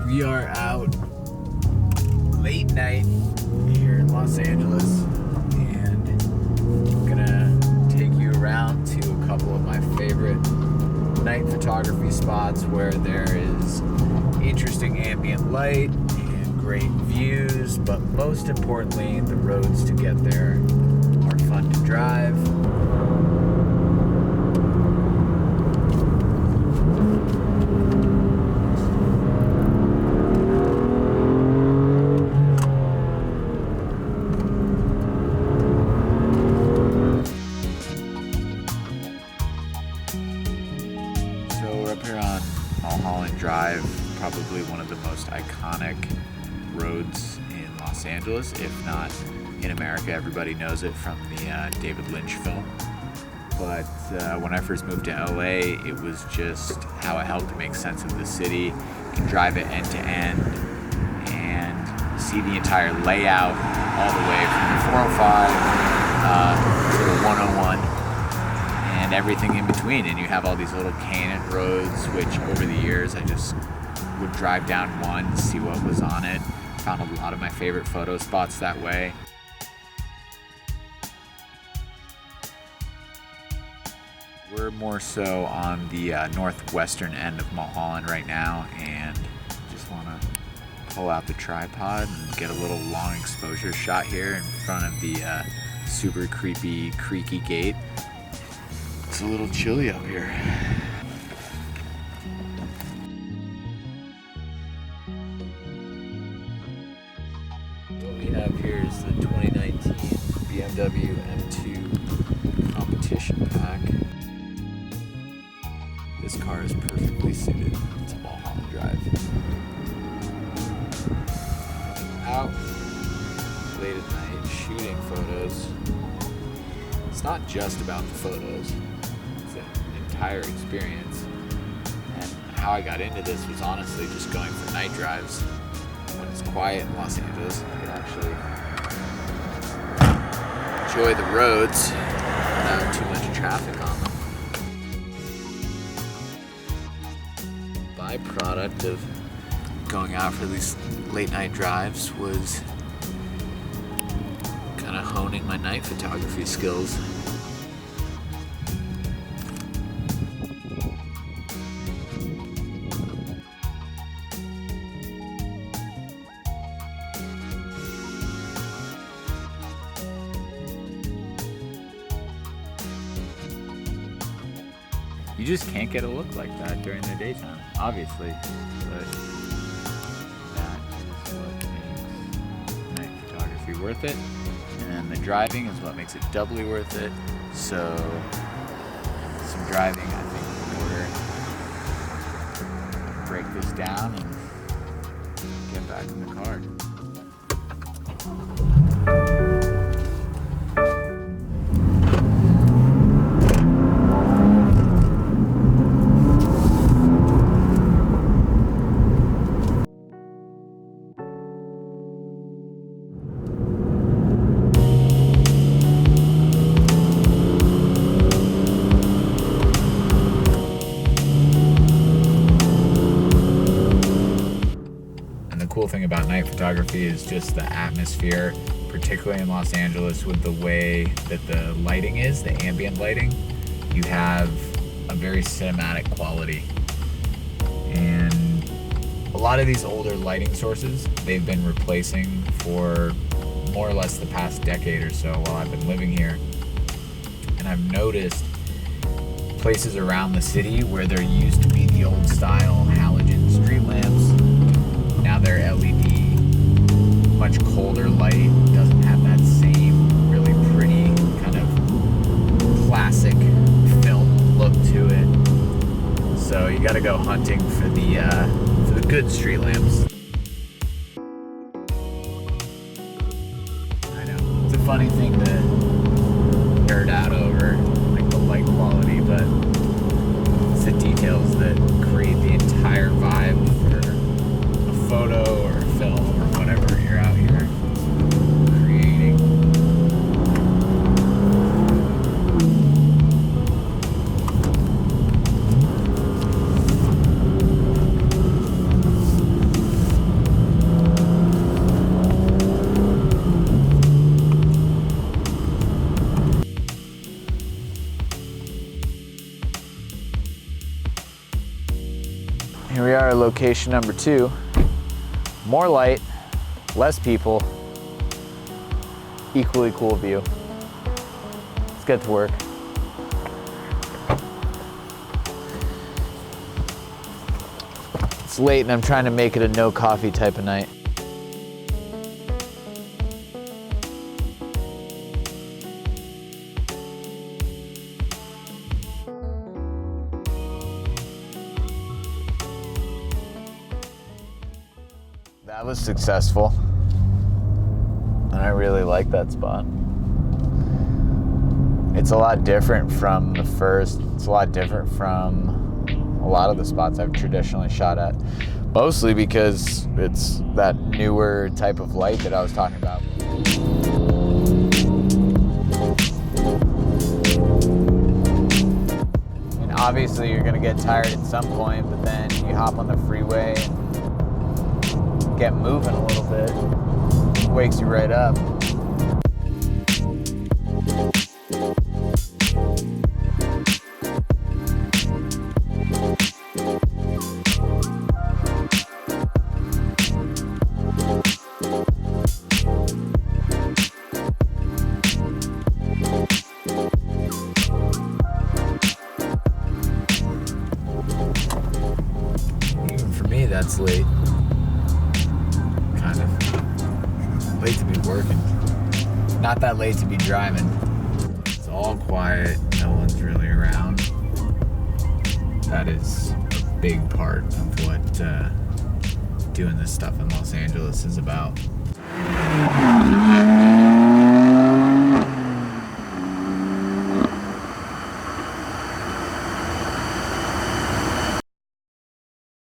We are out late night here in Los Angeles, and I'm gonna take you around to a couple of my favorite night photography spots where there is interesting ambient light and great views, but most importantly, the roads to get there are fun to drive. Up here on Mulholland Drive, probably one of the most iconic roads in Los Angeles, if not in America. Everybody knows it from the David Lynch film. But when I first moved to LA, it was just how it helped to make sense of the city. You can drive it end to end and see the entire layout all the way from the 405 to the 101. And everything in between, and you have all these little canyon roads, which over the years I just would drive down one, see what was on it. Found a lot of my favorite photo spots that way. We're more so on the northwestern end of Mulholland right now, and just want to pull out the tripod and get a little long exposure shot here in front of the super creepy, creaky gate. It's a little chilly out here. What we have here is the 2019 BMW M2 Competition Pack. This car is perfectly suited to Mulholland Drive. Out late at night shooting photos. It's not just about the photos. Entire experience, and how I got into this was honestly just going for night drives. When it's quiet in Los Angeles, you can actually enjoy the roads without too much traffic on them. Byproduct of going out for these late night drives was kind of honing my night photography skills. You just can't get a look like that during the daytime, obviously, but that is what makes night photography worth it, and the driving is what makes it doubly worth it. So some driving, I think, in order to break this down and get back in the car. Cool thing about night photography is just the atmosphere, particularly in Los Angeles with the way that the lighting is, the ambient lighting. You have a very cinematic quality. And a lot of these older lighting sources, they've been replacing for more or less the past decade or so while I've been living here. And I've noticed places around the city where there used to be the old style halogen street lamps. Now they're LED, much colder light, doesn't have that same really pretty kind of classic film look to it. So you gotta go hunting for the good street lamps. I know, it's a funny thing to nerd out over, like the light quality, but it's the details that create the entire vibe for a photo or a film or whatever you're out here creating. Here we are at location number 2. More light, less people, equally cool view. Let's get to work. It's late and I'm trying to make it a no coffee type of night. That was successful, and I really like that spot. It's a lot different from the first. It's a lot different from a lot of the spots I've traditionally shot at, mostly because it's that newer type of light that I was talking about. And obviously you're gonna get tired at some point, but then you hop on the freeway and get moving a little bit, wakes you right up. Even for me, that's late. Kind of late to be working. Not that late to be driving. It's all quiet, no one's really around. That is a big part of what doing this stuff in Los Angeles is about.